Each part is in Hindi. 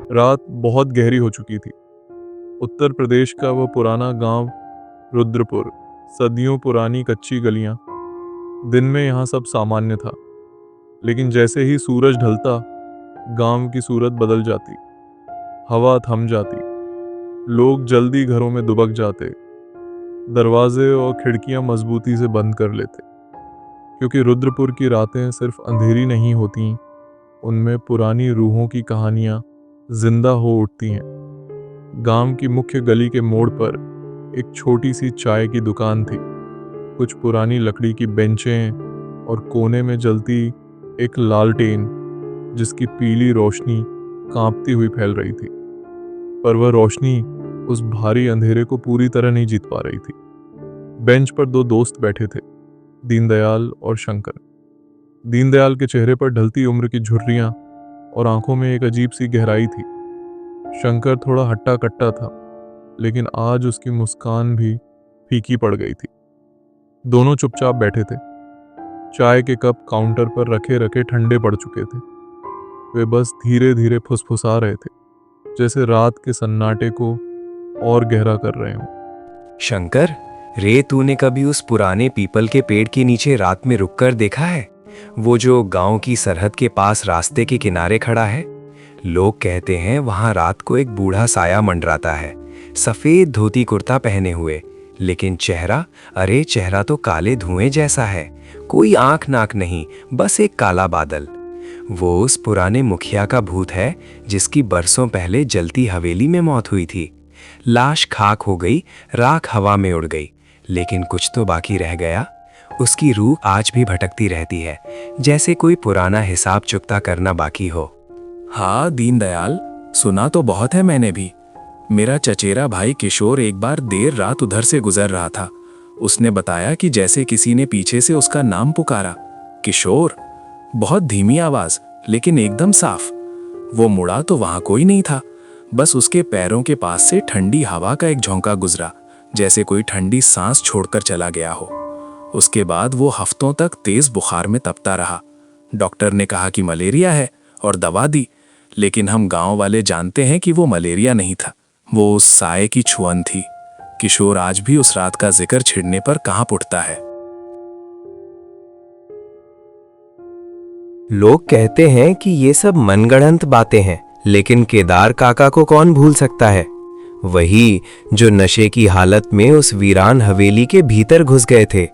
रात बहुत गहरी हो चुकी थी। उत्तर प्रदेश का वह पुराना गांव रुद्रपुर, सदियों पुरानी कच्ची गलियां। दिन में यहाँ सब सामान्य था, लेकिन जैसे ही सूरज ढलता, गांव की सूरत बदल जाती। हवा थम जाती, लोग जल्दी घरों में दुबक जाते, दरवाजे और खिड़कियां मजबूती से बंद कर लेते, क्योंकि रुद्रपुर की रातें सिर्फ अंधेरी नहीं होती, उनमें पुरानी रूहों की कहानियां जिंदा हो उठती हैं। गांव की मुख्य गली के मोड़ पर एक छोटी सी चाय की दुकान थी। कुछ पुरानी लकड़ी की बेंचें और कोने में जलती एक लालटेन, जिसकी पीली रोशनी कांपती हुई फैल रही थी। पर वह रोशनी उस भारी अंधेरे को पूरी तरह नहीं जीत पा रही थी। बेंच पर दो दोस्त बैठे थे, दीनदयाल और शंकर। दीनदयाल के चेहरे पर ढलती उम्र की झुर्रियां और आंखों में एक अजीब सी गहराई थी। शंकर थोड़ा हट्टा कट्टा था, लेकिन आज उसकी मुस्कान भी फीकी पड़ गई थी। दोनों चुपचाप बैठे थे। चाय के कप काउंटर पर रखे रखे ठंडे पड़ चुके थे। वे बस धीरे धीरे फुसफुसा रहे थे, जैसे रात के सन्नाटे को और गहरा कर रहे हों। शंकर, रे तूने कभी उस पुराने पीपल के पेड़ के नीचे रात में रुककर देखा है? वो जो गांव की सरहद के पास रास्ते के किनारे खड़ा है। लोग कहते हैं वहां रात को एक बूढ़ा साया मंडराता है, सफेद धोती कुर्ता पहने हुए, लेकिन चेहरा तो काले धुएं जैसा है। कोई आंख नाक नहीं, बस एक काला बादल। वो उस पुराने मुखिया का भूत है, जिसकी बरसों पहले जलती हवेली में मौत हुई थी। लाश खाक हो गई, राख हवा में उड़ गई, लेकिन कुछ तो बाकी रह गया। उसकी रूह आज भी भटकती रहती है, जैसे कोई पुराना हिसाब चुकता करना बाकी हो। हाँ दीनदयाल, सुना तो बहुत है मैंने भी। मेरा चचेरा भाई किशोर एक बार देर रात उधर से गुजर रहा था। उसने बताया कि जैसे किसी ने पीछे से उसका नाम पुकारा, किशोर। बहुत धीमी आवाज, लेकिन एकदम साफ। वो मुड़ा तो वहां कोई नहीं था, बस उसके पैरों के पास से ठंडी हवा का एक झोंका गुजरा, जैसे कोई ठंडी सांस छोड़कर चला गया हो। उसके बाद वो हफ्तों तक तेज बुखार में तपता रहा। डॉक्टर ने कहा कि मलेरिया है और दवा दी, लेकिन हम गांव वाले जानते हैं कि वो मलेरिया नहीं था, वो उस साए की छुअन थी। किशोर आज भी उस रात का जिक्र छिड़ने पर कांप उठता है। लोग कहते हैं कि ये सब मनगढ़ंत बातें हैं, लेकिन केदार काका को कौन भूल सकता है? वही जो नशे की हालत में उस वीरान हवेली के भीतर घुस गए थे।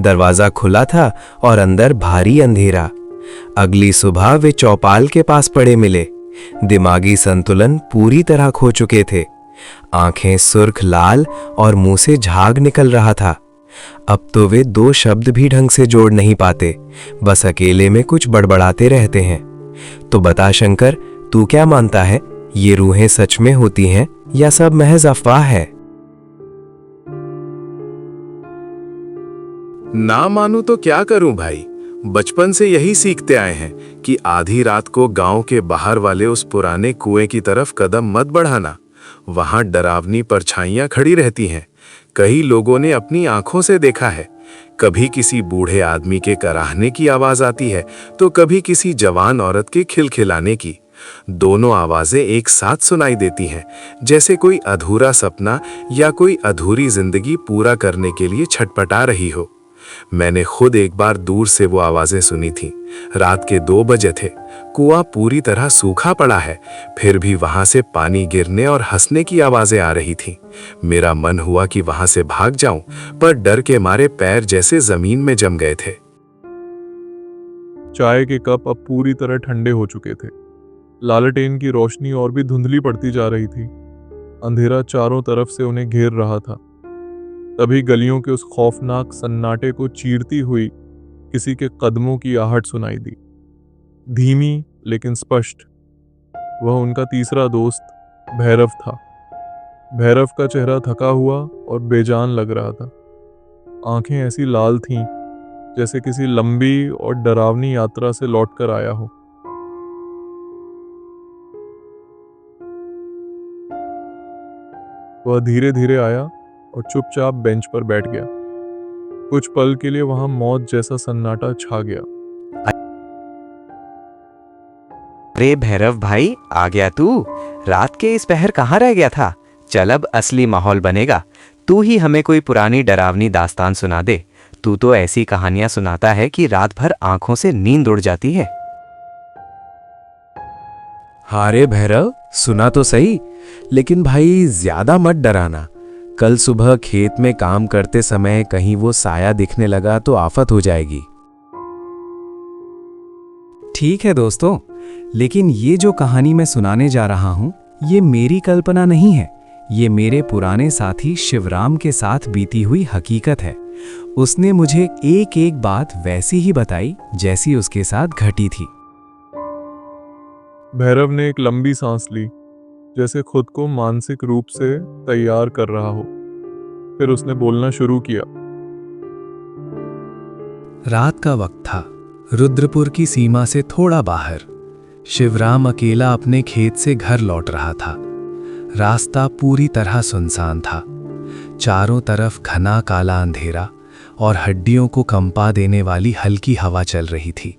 दरवाजा खुला था और अंदर भारी अंधेरा। अगली सुबह वे चौपाल के पास पड़े मिले। दिमागी संतुलन पूरी तरह खो चुके थे। आंखें सुर्ख लाल और मुंह से झाग निकल रहा था। अब तो वे दो शब्द भी ढंग से जोड़ नहीं पाते, बस अकेले में कुछ बड़बड़ाते रहते हैं। तो बता शंकर, तू क्या मानता है, ये रूहें सच में होती हैं या सब महज अफवाह है? ना मानूं तो क्या करूं भाई। बचपन से यही सीखते आए हैं कि आधी रात को गांव के बाहर वाले उस पुराने कुएं की तरफ कदम मत बढ़ाना। वहां डरावनी परछाइयां खड़ी रहती हैं। कई लोगों ने अपनी आंखों से देखा है। कभी किसी बूढ़े आदमी के कराहने की आवाज आती है, तो कभी किसी जवान औरत के खिलखिलाने की। दोनों आवाजें एक साथ सुनाई देती हैं, जैसे कोई अधूरा सपना या कोई अधूरी जिंदगी पूरा करने के लिए छटपटा रही हो। मैंने खुद एक बार दूर से वो आवाजें सुनी थी। रात के 2 बजे थे। कुआं पूरी तरह सूखा पड़ा है, फिर भी वहां से पानी गिरने और हंसने की आवाजें आ रही थी। मेरा मन हुआ कि वहां से भाग जाऊं, पर डर के मारे पैर जैसे जमीन में जम गए थे। चाय के कप अब पूरी तरह ठंडे हो चुके थे। लालटेन की रोशनी और भी धुंधली पड़ती जा रही थी। अंधेरा चारों तरफ से उन्हें घेर रहा था। तभी गलियों के उस खौफनाक सन्नाटे को चीरती हुई किसी के कदमों की आहट सुनाई दी, धीमी लेकिन स्पष्ट। वह उनका तीसरा दोस्त भैरव था। भैरव का चेहरा थका हुआ और बेजान लग रहा था। आंखें ऐसी लाल थीं जैसे किसी लंबी और डरावनी यात्रा से लौटकर आया हो। वह धीरे धीरे आया और चुपचाप बेंच पर बैठ गया। कुछ पल के लिए वहां मौत जैसा सन्नाटा छा गया। अरे भैरव भाई, आ गया तू। रात के इस पहर कहाँ रह गया था? चल अब असली माहौल बनेगा। तू ही हमें कोई पुरानी डरावनी दास्तान सुना दे। तू तो ऐसी कहानियां सुनाता है कि रात भर आंखों से नींद उड़ जाती है। हाँ रे भैरव, सुना तो सही, लेकिन भाई ज्यादा मत डराना। कल सुबह खेत में काम करते समय कहीं वो साया दिखने लगा तो आफत हो जाएगी। ठीक है दोस्तों, लेकिन ये जो कहानी मैं सुनाने जा रहा हूं, ये मेरी कल्पना नहीं है। ये मेरे पुराने साथी शिवराम के साथ बीती हुई हकीकत है। उसने मुझे एक एक बात वैसी ही बताई जैसी उसके साथ घटी थी। भैरव ने एक लंबी सांस ली, जैसे खुद को मानसिक रूप से तैयार कर रहा हो। फिर उसने बोलना शुरू किया। रात का वक्त था, रुद्रपुर की सीमा से थोड़ा बाहर। शिवराम अकेला अपने खेत से घर लौट रहा था। रास्ता पूरी तरह सुनसान था। चारों तरफ घना काला अंधेरा और हड्डियों को कंपा देने वाली हल्की हवा चल रही थी।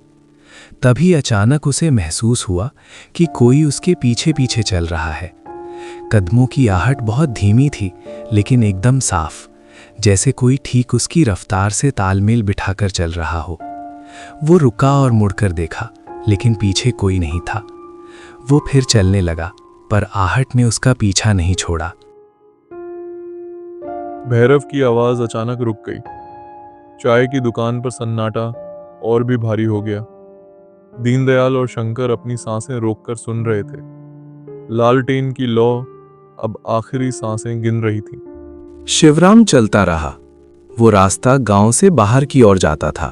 तभी अचानक उसे महसूस हुआ कि कोई उसके पीछे पीछे चल रहा है। कदमों की आहट बहुत धीमी थी, लेकिन एकदम साफ, जैसे कोई ठीक उसकी रफ्तार से तालमेल बिठाकर चल रहा हो। वो रुका और मुड़कर देखा, लेकिन पीछे कोई नहीं था। वो फिर चलने लगा, पर आहट ने उसका पीछा नहीं छोड़ा। भैरव की आवाज अचानक रुक गई। चाय की दुकान पर सन्नाटा और भी भारी हो गया। दीनदयाल और शंकर अपनी सांसें रोककर सुन रहे थे। लालटेन की लौ अब आखिरी सांसें गिन रही थी। शिवराम चलता रहा। वो रास्ता गांव से बाहर की ओर जाता था।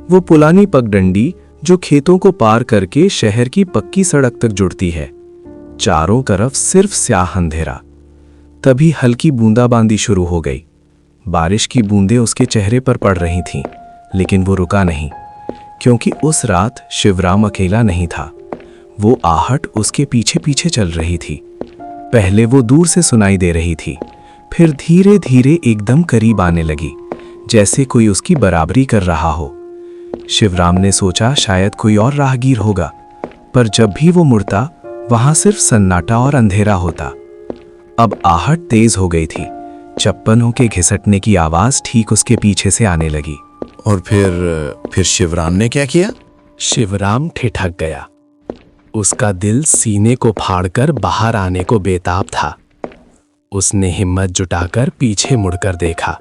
वो पुरानी पगडंडी जो खेतों को पार करके शहर की पक्की सड़क तक जुड़ती है। चारों तरफ सिर्फ स्याह अंधेरा। तभी हल्की बूंदाबांदी शुरू हो गई। बारिश की बूंदें उसके चेहरे पर पड़ रही थीं, लेकिन वो रुका नहीं, क्योंकि उस रात शिवराम अकेला नहीं था। वो आहट उसके पीछे पीछे चल रही थी। पहले वो दूर से सुनाई दे रही थी, फिर धीरे धीरे एकदम करीब आने लगी, जैसे कोई उसकी बराबरी कर रहा हो। शिवराम ने सोचा शायद कोई और राहगीर होगा, पर जब भी वो मुड़ता, वहां सिर्फ सन्नाटा और अंधेरा होता। अब आहट तेज हो गई थी। चप्पलों के घिसटने की आवाज ठीक उसके पीछे से आने लगी। और फिर शिवराम ने क्या किया? शिवराम ठिठक गया। उसका दिल सीने को फाड़कर बाहर आने को बेताब था। उसने हिम्मत जुटाकर पीछे मुड़कर देखा।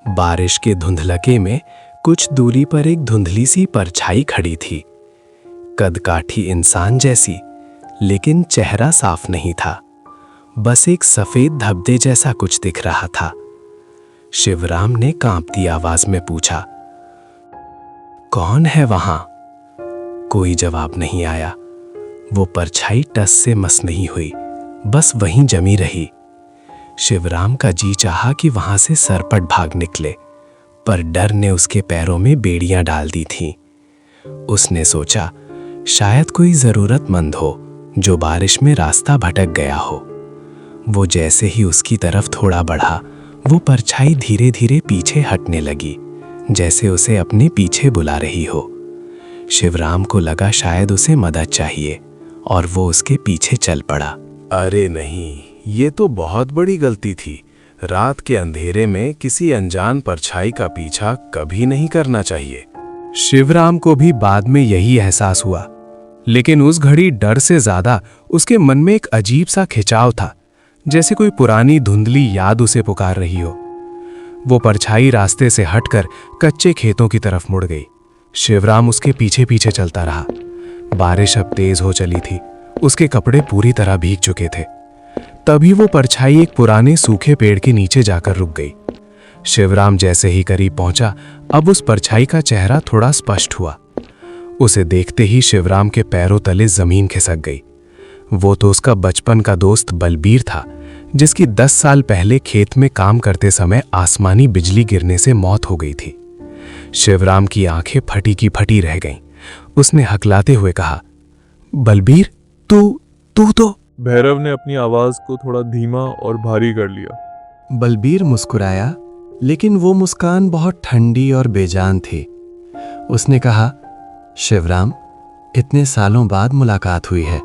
बारिश के धुंधलके में कुछ दूरी पर एक धुंधली सी परछाई खड़ी थी, कदकाठी इंसान जैसी, लेकिन चेहरा साफ नहीं था। बस एक सफेद धब्बे जैसा कुछ दिख रहा था। शिवराम ने कांपती आवाज में पूछा, कौन है वहां? कोई जवाब नहीं आया। वो परछाई टस से मस नहीं हुई, बस वहीं जमी रही। शिवराम का जी चाहा कि वहां से सरपट भाग निकले, पर डर ने उसके पैरों में बेड़ियां डाल दी थीं। उसने सोचा शायद कोई जरूरतमंद हो जो बारिश में रास्ता भटक गया हो। वो जैसे ही उसकी तरफ थोड़ा बढ़ा, वो परछाई धीरे धीरे पीछे हटने लगी, जैसे उसे अपने पीछे बुला रही हो। शिवराम को लगा शायद उसे मदद चाहिए, और वो उसके पीछे चल पड़ा। अरे नहीं, ये तो बहुत बड़ी गलती थी। रात के अंधेरे में किसी अनजान परछाई का पीछा कभी नहीं करना चाहिए। शिवराम को भी बाद में यही एहसास हुआ, लेकिन उस घड़ी डर से ज्यादा उसके मन में एक अजीब सा खिंचाव था, जैसे कोई पुरानी धुंधली याद उसे पुकार रही हो। वो परछाई रास्ते से हटकर कच्चे खेतों की तरफ मुड़ गई। शिवराम उसके पीछे पीछे चलता रहा। बारिश अब तेज हो चली थी। उसके कपड़े पूरी तरह भीग चुके थे। तभी वो परछाई एक पुराने सूखे पेड़ के नीचे जाकर रुक गई। शिवराम जैसे ही करीब पहुंचा, अब उस परछाई का चेहरा थोड़ा स्पष्ट हुआ। उसे देखते ही शिवराम के पैरों तले जमीन खिसक गई। वो तो उसका बचपन का दोस्त बलबीर था, जिसकी 10 साल पहले खेत में काम करते समय आसमानी बिजली गिरने से मौत हो गई थी। शिवराम की आंखें फटी की फटी रह गईं। उसने हकलाते हुए कहा, बलबीर, तू तो। भैरव ने अपनी आवाज को थोड़ा धीमा और भारी कर लिया। बलबीर मुस्कुराया, लेकिन वो मुस्कान बहुत ठंडी और बेजान थी। उसने कहा, शिवराम, इतने सालों बाद मुलाकात हुई है।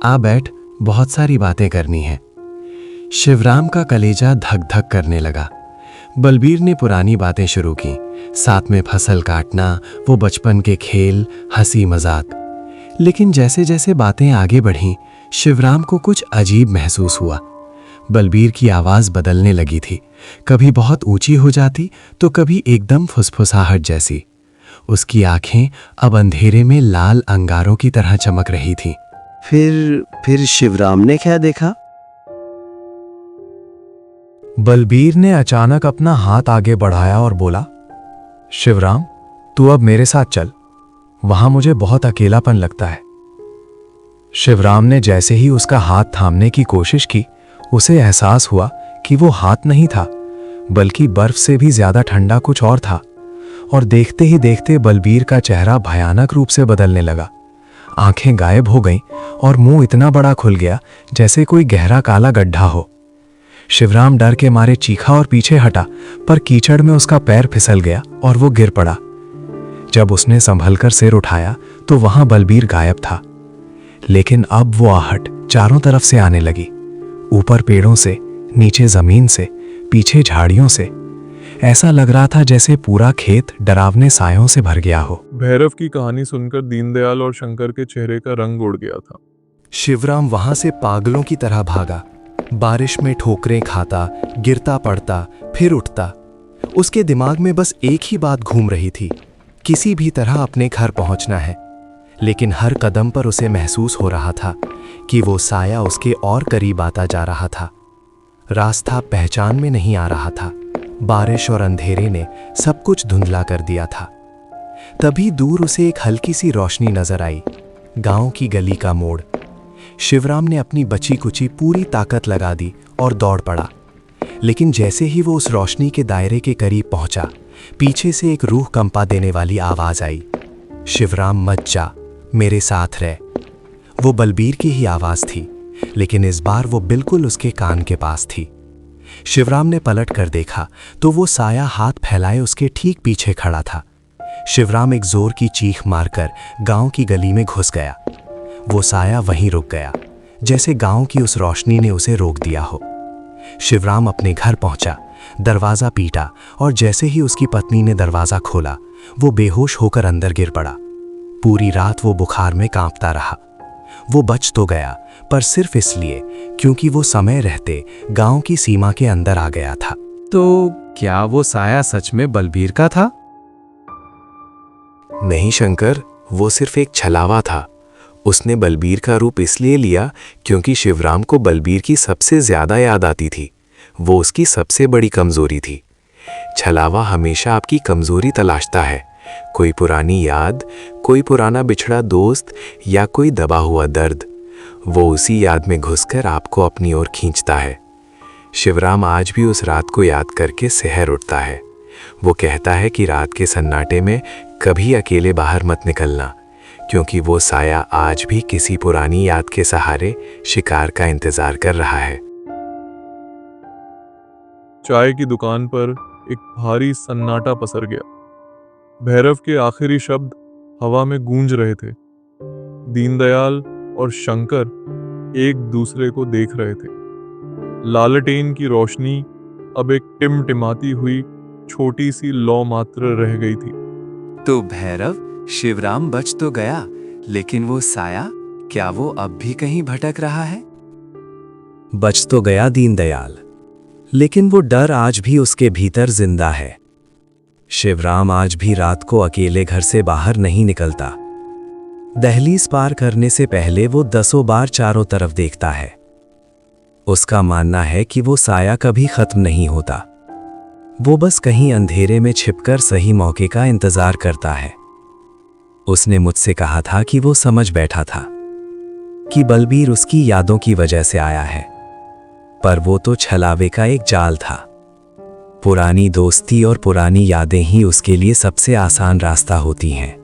आ बैठ, बहुत सारी बातें करनी है। शिवराम का कलेजा धक धक करने लगा। बलबीर ने पुरानी बातें शुरू की, साथ में फसल काटना, वो बचपन के खेल, हंसी मजाक। लेकिन जैसे जैसे बातें आगे बढ़ीं, शिवराम को कुछ अजीब महसूस हुआ। बलबीर की आवाज बदलने लगी थी, कभी बहुत ऊंची हो जाती तो कभी एकदम फुसफुसाहट जैसी। उसकी आंखें अब अंधेरे में लाल अंगारों की तरह चमक रही थीं। फिर शिवराम ने क्या देखा? बलबीर ने अचानक अपना हाथ आगे बढ़ाया और बोला, शिवराम, तू अब मेरे साथ चल, वहां मुझे बहुत अकेलापन लगता है। शिवराम ने जैसे ही उसका हाथ थामने की कोशिश की, उसे एहसास हुआ कि वो हाथ नहीं था, बल्कि बर्फ से भी ज्यादा ठंडा कुछ और था। और देखते ही देखते बलबीर का चेहरा भयानक रूप से बदलने लगा। आंखें गायब हो गईं और मुंह इतना बड़ा खुल गया जैसे कोई गहरा काला गड्ढा हो। शिवराम डर के मारे चीखा और पीछे हटा, पर कीचड़ में उसका पैर फिसल गया और वो गिर पड़ा। जब उसने संभलकर सिर उठाया तो वहां बलबीर गायब था। लेकिन अब वो आहट चारों तरफ से आने लगी, ऊपर पेड़ों से, नीचे जमीन से, पीछे झाड़ियों से। ऐसा लग रहा था जैसे पूरा खेत डरावने सायों से भर गया हो। भैरव की कहानी सुनकर दीनदयाल और शंकर के चेहरे का रंग उड़ गया था। शिवराम वहां से पागलों की तरह भागा, बारिश में ठोकरें खाता, गिरता पड़ता, फिर उठता। उसके दिमाग में बस एक ही बात घूम रही थी, किसी भी तरह अपने घर पहुंचना है। लेकिन हर कदम पर उसे महसूस हो रहा था कि वो साया उसके और करीब आता जा रहा था। रास्ता पहचान में नहीं आ रहा था। बारिश और अंधेरे ने सब कुछ धुंधला कर दिया था। तभी दूर उसे एक हल्की सी रोशनी नजर आई, गांव की गली का मोड़। शिवराम ने अपनी बची कुची पूरी ताकत लगा दी और दौड़ पड़ा। लेकिन जैसे ही वो उस रोशनी के दायरे के करीब पहुंचा, पीछे से एक रूह कंपा देने वाली आवाज आई, शिवराम मत जा, मेरे साथ रह। वो बलबीर की ही आवाज थी, लेकिन इस बार वो बिल्कुल उसके कान के पास थी। शिवराम ने पलट कर देखा तो वो साया हाथ फैलाए उसके ठीक पीछे खड़ा था। शिवराम एक जोर की चीख मारकर गांव की गली में घुस गया। वो साया वहीं रुक गया, जैसे गांव की उस रोशनी ने उसे रोक दिया हो। शिवराम अपने घर पहुंचा, दरवाजा पीटा और जैसे ही उसकी पत्नी ने दरवाजा खोला, वो बेहोश होकर अंदर गिर पड़ा। पूरी रात वो बुखार में कांपता रहा। वो बच तो गया, पर सिर्फ इसलिए क्योंकि वो समय रहते गांव की सीमा के अंदर आ गया था। तो क्या वो साया सच में बलबीर का था? नहीं शंकर, वो सिर्फ एक छलावा था। उसने बलबीर का रूप इसलिए लिया क्योंकि शिवराम को बलबीर की सबसे ज्यादा याद आती थी। वो उसकी सबसे बड़ी कमजोरी थी। छलावा हमेशा आपकी कमजोरी तलाशता है, कोई पुरानी याद, कोई पुराना बिछड़ा दोस्त या कोई दबा हुआ दर्द। वो उसी याद में घुसकर आपको अपनी ओर खींचता है। शिवराम आज भी उस रात को याद करके सहर उठता है। वो कहता है कि रात के सन्नाटे में कभी अकेले बाहर मत निकलना, क्योंकि वो साया आज भी किसी पुरानी याद के सहारे शिकार का इंतजार कर रहा है। चाय की दुकान पर एक भारी सन्नाटा पसर गया। भैरव के आखिरी शब्द हवा में गूंज रहे थे। दीनदयाल और शंकर एक दूसरे को देख रहे थे। लालटेन की रोशनी अब एक टिमटिमाती हुई छोटी सी लौ मात्र रह गई थी। तो भैरव, शिवराम बच तो गया, लेकिन वो साया, क्या वो अब भी कहीं भटक रहा है? बच तो गया दीनदयाल, लेकिन वो डर आज भी उसके भीतर जिंदा है। शिवराम आज भी रात को अकेले घर से बाहर नहीं निकलता। दहलीज पार करने से पहले वो 10 बार चारों तरफ देखता है। उसका मानना है कि वो साया कभी खत्म नहीं होता। वो बस कहीं अंधेरे में छिपकर सही मौके का इंतजार करता है। उसने मुझसे कहा था कि वो समझ बैठा था कि बलबीर उसकी यादों की वजह से आया है, पर वो तो छलावे का एक जाल था। पुरानी दोस्ती और पुरानी यादें ही उसके लिए सबसे आसान रास्ता होती हैं।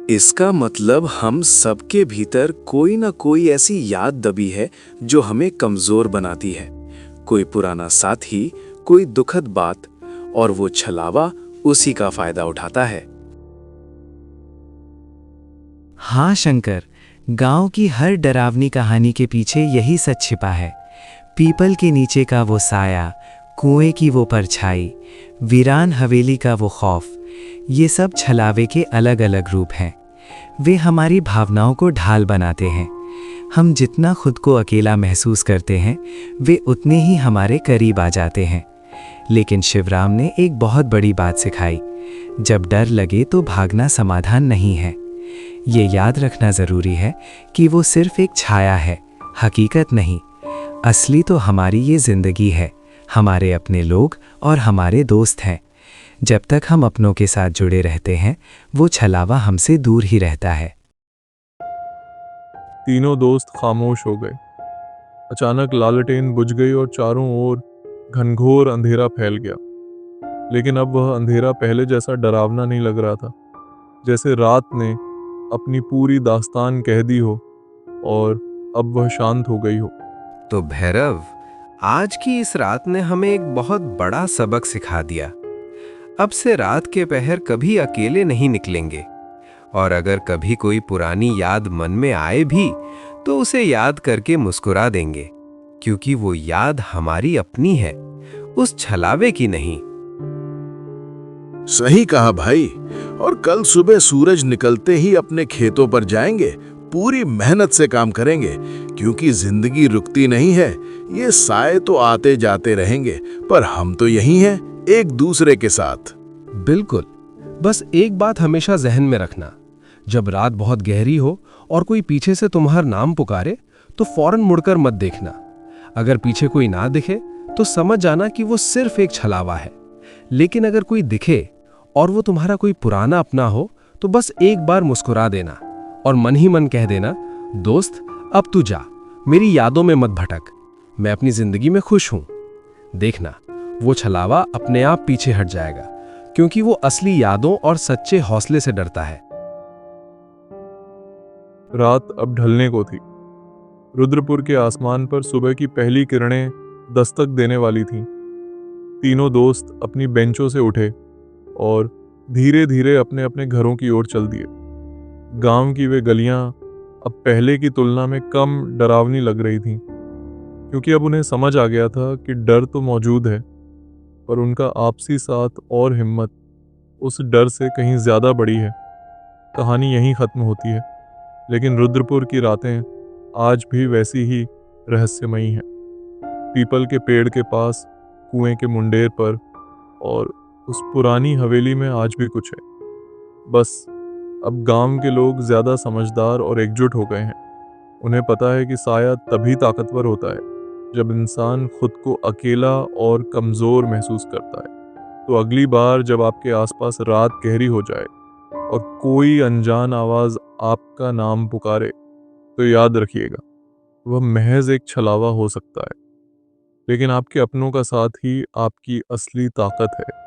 इसका मतलब हम सबके भीतर कोई ना कोई ऐसी याद दबी है जो हमें कमजोर बनाती है। कोई पुराना साथी, कोई दुखद बात, और वो छलावा उसी का फायदा उठाता है। हाँ शंकर, गांव की हर डरावनी कहानी के पीछे यही सच छिपा है। पीपल के नीचे का वो साया, कुएं की वो परछाई, वीरान हवेली का वो खौफ, ये सब छलावे के अलग अलग रूप हैं। वे हमारी भावनाओं को ढाल बनाते हैं। हम जितना खुद को अकेला महसूस करते हैं, वे उतने ही हमारे करीब आ जाते हैं। लेकिन शिवराम ने एक बहुत बड़ी बात सिखाई, जब डर लगे तो भागना समाधान नहीं है। ये याद रखना ज़रूरी है कि वो सिर्फ एक छाया है, हकीकत नहीं। असली तो हमारी ये ज़िंदगी है, हमारे अपने लोग और हमारे दोस्त हैं। जब तक हम अपनों के साथ जुड़े रहते हैं, वो छलावा हमसे दूर ही रहता है। तीनों दोस्त खामोश हो गए। अचानक लालटेन बुझ गई और चारों ओर घनघोर अंधेरा फैल गया। लेकिन अब वह अंधेरा पहले जैसा डरावना नहीं लग रहा था, जैसे रात ने अपनी पूरी दास्तान कह दी हो और अब वह शांत हो गई हो। तो भैरव, आज की इस रात ने हमें एक बहुत बड़ा सबक सिखा दिया। अब से रात के पहर कभी अकेले नहीं निकलेंगे, और अगर कभी कोई पुरानी याद मन में आए भी तो उसे याद करके मुस्कुरा देंगे, क्योंकि वो याद हमारी अपनी है, उस छलावे की नहीं। सही कहा भाई। और कल सुबह सूरज निकलते ही अपने खेतों पर जाएंगे, पूरी मेहनत से काम करेंगे, क्योंकि जिंदगी रुकती नहीं है। ये साए तो आते जाते रहेंगे, पर हम तो यही हैं, एक दूसरे के साथ। बिल्कुल। बस एक बात हमेशा जहन में रखना, जब रात बहुत गहरी हो और कोई पीछे से तुम्हारा नाम पुकारे तो फौरन मुड़कर मत देखना। अगर पीछे कोई ना दिखे तो समझ जाना कि वो सिर्फ एक छलावा है। लेकिन अगर कोई दिखे और वो तुम्हारा कोई पुराना अपना हो तो बस एक बार मुस्कुरा देना और मन ही मन कह देना, दोस्त अब तू जा, मेरी यादों में मत भटक, मैं अपनी जिंदगी में खुश हूं। देखना, वो छलावा अपने आप पीछे हट जाएगा, क्योंकि वो असली यादों और सच्चे हौसले से डरता है। रात अब ढलने को थी। रुद्रपुर के आसमान पर सुबह की पहली किरणें दस्तक देने वाली थीं। तीनों दोस्त अपनी बेंचों से उठे और धीरे धीरे अपने अपने घरों की ओर चल दिए। गांव की वे गलियां अब पहले की तुलना में कम डरावनी लग रही थीं, क्योंकि अब उन्हें समझ आ गया था कि डर तो मौजूद है, पर उनका आपसी साथ और हिम्मत उस डर से कहीं ज़्यादा बड़ी है। कहानी यहीं ख़त्म होती है, लेकिन रुद्रपुर की रातें आज भी वैसी ही रहस्यमयी हैं। पीपल के पेड़ के पास, कुएं के मुंडेर पर और उस पुरानी हवेली में आज भी कुछ है। बस अब गांव के लोग ज़्यादा समझदार और एकजुट हो गए हैं। उन्हें पता है कि साया तभी ताकतवर होता है जब इंसान खुद को अकेला और कमज़ोर महसूस करता है। तो अगली बार जब आपके आसपास रात गहरी हो जाए और कोई अनजान आवाज़ आपका नाम पुकारे, तो याद रखिएगा, वह महज एक छलावा हो सकता है, लेकिन आपके अपनों का साथ ही आपकी असली ताकत है।